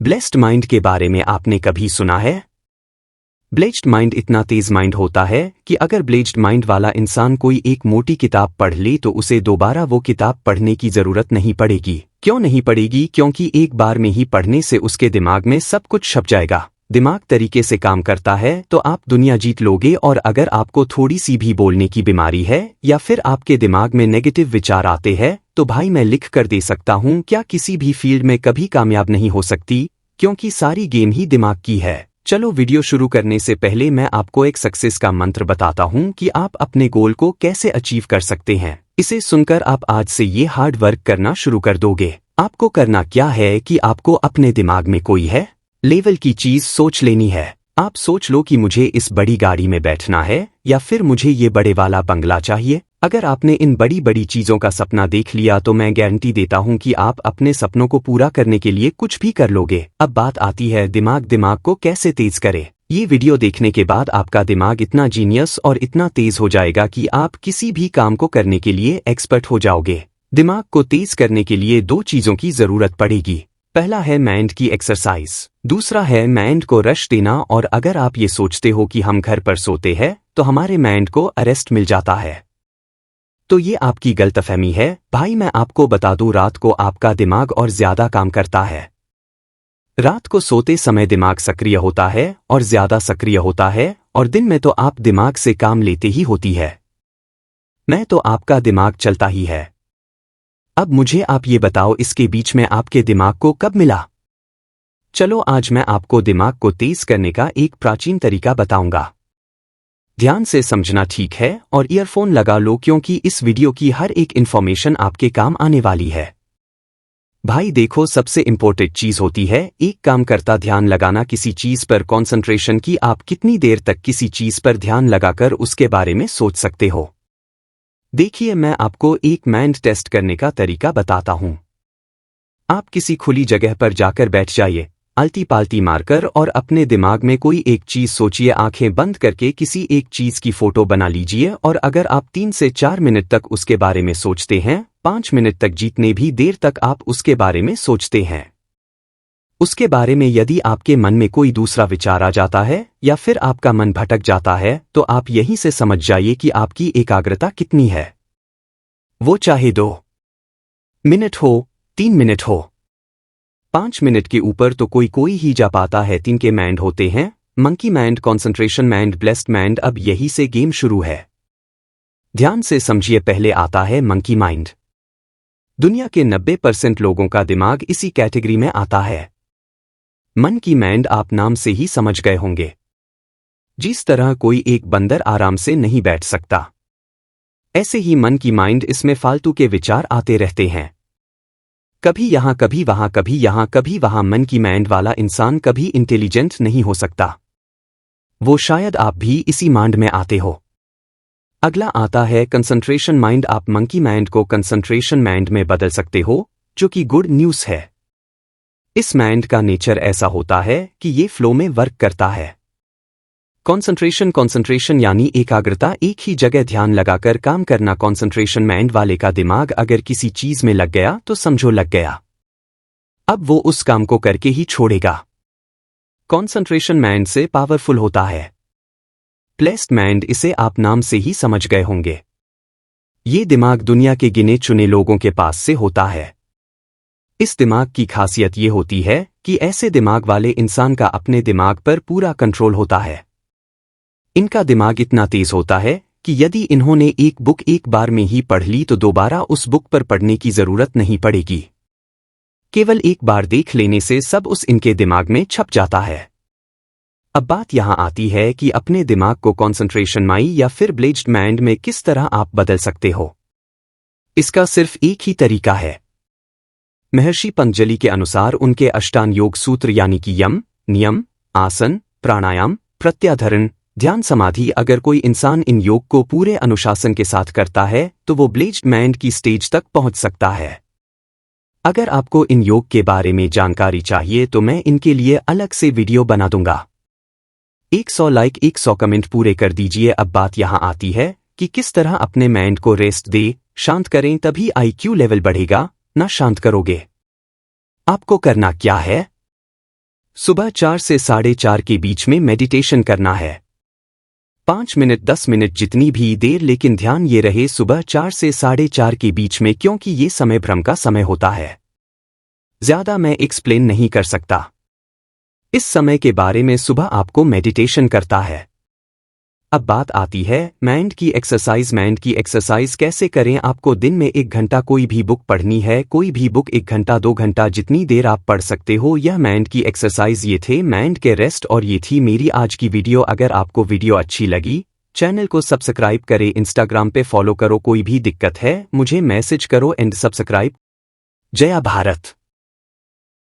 Blessed mind के बारे में आपने कभी सुना है? ब्लेस्ड माइंड इतना तेज माइंड होता है कि अगर ब्लेस्ड माइंड वाला इंसान कोई एक मोटी किताब पढ़ ले तो उसे दोबारा वो किताब पढ़ने की जरूरत नहीं पड़ेगी। क्यों नहीं पड़ेगी? क्योंकि एक बार में ही पढ़ने से उसके दिमाग में सब कुछ छप जाएगा। दिमाग तरीके से काम करता है तो आप दुनिया जीत लोगे। और अगर आपको थोड़ी सी भी बोलने की बीमारी है या फिर आपके दिमाग में नेगेटिव विचार आते हैं तो भाई मैं लिख कर दे सकता हूँ क्या किसी भी फील्ड में कभी कामयाब नहीं हो सकती, क्योंकि सारी गेम ही दिमाग की है। चलो वीडियो शुरू करने से पहले मैं आपको एक सक्सेस का मंत्र बताता हूँ कि आप अपने गोल को कैसे अचीव कर सकते हैं। इसे सुनकर आप आज से ये हार्ड वर्क करना शुरू कर दोगे। आपको करना क्या है कि आपको अपने दिमाग में कोई है लेवल की चीज सोच लेनी है। आप सोच लो कि मुझे इस बड़ी गाड़ी में बैठना है या फिर मुझे ये बड़े वाला बंगला चाहिए। अगर आपने इन बड़ी बड़ी चीजों का सपना देख लिया तो मैं गारंटी देता हूं कि आप अपने सपनों को पूरा करने के लिए कुछ भी कर लोगे। अब बात आती है दिमाग को कैसे तेज करे। ये वीडियो देखने के बाद आपका दिमाग इतना जीनियस और इतना तेज हो जाएगा कि आप किसी भी काम को करने के लिए एक्सपर्ट हो जाओगे। दिमाग को तेज करने के लिए दो चीजों की जरूरत पड़ेगी। पहला है माइंड की एक्सरसाइज, दूसरा है माइंड को रश देना। और अगर आप ये सोचते हो कि हम घर पर सोते हैं तो हमारे माइंड को अरेस्ट मिल जाता है तो ये आपकी गलतफहमी है। भाई मैं आपको बता दूं, रात को आपका दिमाग और ज्यादा काम करता है। रात को सोते समय दिमाग सक्रिय होता है और ज्यादा सक्रिय होता है, और दिन में तो आप दिमाग से काम लेते ही होती है। मैं तो आपका दिमाग चलता ही है। अब मुझे आप ये बताओ, इसके बीच में आपके दिमाग को कब मिला? चलो आज मैं आपको दिमाग को तेज करने का एक प्राचीन तरीका बताऊंगा। ध्यान से समझना, ठीक है? और ईयरफोन लगा लो क्योंकि इस वीडियो की हर एक इंफॉर्मेशन आपके काम आने वाली है। भाई देखो, सबसे इंपॉर्टेंट चीज होती है एक काम करता ध्यान लगाना, किसी चीज पर कॉन्सेंट्रेशन की। आप कितनी देर तक किसी चीज पर ध्यान लगाकर उसके बारे में सोच सकते हो? देखिए, मैं आपको एक माइंड टेस्ट करने का तरीका बताता हूं। आप किसी खुली जगह पर जाकर बैठ जाइए, आलती पालती मारकर, और अपने दिमाग में कोई एक चीज सोचिए। आंखें बंद करके किसी एक चीज की फोटो बना लीजिए। और अगर आप 3 से 4 मिनट तक उसके बारे में सोचते हैं, 5 मिनट तक, जितने भी देर तक आप उसके बारे में सोचते हैं, उसके बारे में यदि आपके मन में कोई दूसरा विचार आ जाता है या फिर आपका मन भटक जाता है तो आप यहीं से समझ जाइए कि आपकी एकाग्रता कितनी है। वो चाहे 2 मिनट हो, 3 मिनट हो, 5 मिनट के ऊपर तो कोई ही जा पाता है। 3 के माइंड होते हैं monkey mind, concentration mind, blessed mind. अब यही से गेम शुरू है। ध्यान से समझिए, पहले आता है मंकी माइंड। दुनिया के 90% लोगों का दिमाग इसी कैटेगरी में आता है। मन की माइंड आप नाम से ही समझ गए होंगे। जिस तरह कोई एक बंदर आराम से नहीं बैठ सकता, ऐसे ही मन की माइंड, इसमें फालतू के विचार आते रहते हैं। कभी यहां कभी वहां, कभी यहां कभी वहां। मन की माइंड वाला इंसान कभी इंटेलिजेंट नहीं हो सकता। वो शायद आप भी इसी माइंड में आते हो। अगला आता है कंसंट्रेशन माइंड। आप मंकी माइंड को कंसंट्रेशन माइंड में बदल सकते हो, जो कि गुड न्यूज़ है। इस माइंड का नेचर ऐसा होता है कि ये फ्लो में वर्क करता है। कंसंट्रेशन यानी एकाग्रता, एक ही जगह ध्यान लगाकर काम करना। कंसंट्रेशन माइंड वाले का दिमाग अगर किसी चीज में लग गया तो समझो लग गया। अब वो उस काम को करके ही छोड़ेगा। कंसंट्रेशन माइंड से पावरफुल होता है। ब्लेस्ड माइंड, इसे आप नाम से ही समझ गए होंगे। ये दिमाग दुनिया के गिने चुने लोगों के पास से होता है। इस दिमाग की खासियत ये होती है कि ऐसे दिमाग वाले इंसान का अपने दिमाग पर पूरा कंट्रोल होता है। इनका दिमाग इतना तेज होता है कि यदि इन्होंने एक बुक एक बार में ही पढ़ ली तो दोबारा उस बुक पर पढ़ने की जरूरत नहीं पड़ेगी। केवल एक बार देख लेने से सब उस इनके दिमाग में छप जाता है। अब बात यहां आती है कि अपने दिमाग को कंसंट्रेशन माइंड या फिर ब्लेस्ड माइंड में किस तरह आप बदल सकते हो। इसका सिर्फ एक ही तरीका है। महर्षि पतंजलि के अनुसार उनके अष्टांग योग सूत्र यानी कि यम, नियम, आसन, प्राणायाम, प्रत्याधारण, ध्यान, समाधि, अगर कोई इंसान इन योग को पूरे अनुशासन के साथ करता है तो वो ब्लेस्ड माइंड की स्टेज तक पहुंच सकता है। अगर आपको इन योग के बारे में जानकारी चाहिए तो मैं इनके लिए अलग से वीडियो बना दूंगा। 100 लाइक, 100 कमेंट पूरे कर दीजिए। अब बात यहां आती है कि किस तरह अपने माइंड को रेस्ट दे, शांत करें, तभी IQ लेवल बढ़ेगा। ना शांत करोगे, आपको करना क्या है? सुबह 4 से 4:30 के बीच में मेडिटेशन करना है। 5 मिनट 10 मिनट जितनी भी देर, लेकिन ध्यान ये रहे सुबह 4 से 4:30 के बीच में, क्योंकि ये समय भ्रम का समय होता है। ज्यादा मैं एक्सप्लेन नहीं कर सकता। इस समय के बारे में सुबह आपको मेडिटेशन करता है। अब बात आती है माइंड की एक्सरसाइज। माइंड की एक्सरसाइज कैसे करें? आपको दिन में 1 घंटा कोई भी बुक पढ़नी है। कोई भी बुक 1 घंटा 2 घंटा जितनी देर आप पढ़ सकते हो। यह माइंड की एक्सरसाइज ये थे माइंड के रेस्ट, और ये थी मेरी आज की वीडियो। अगर आपको वीडियो अच्छी लगी, चैनल को सब्सक्राइब करें, इंस्टाग्राम पे फॉलो करो। कोई भी दिक्कत है मुझे मैसेज करो एंड सब्सक्राइब। जय भारत।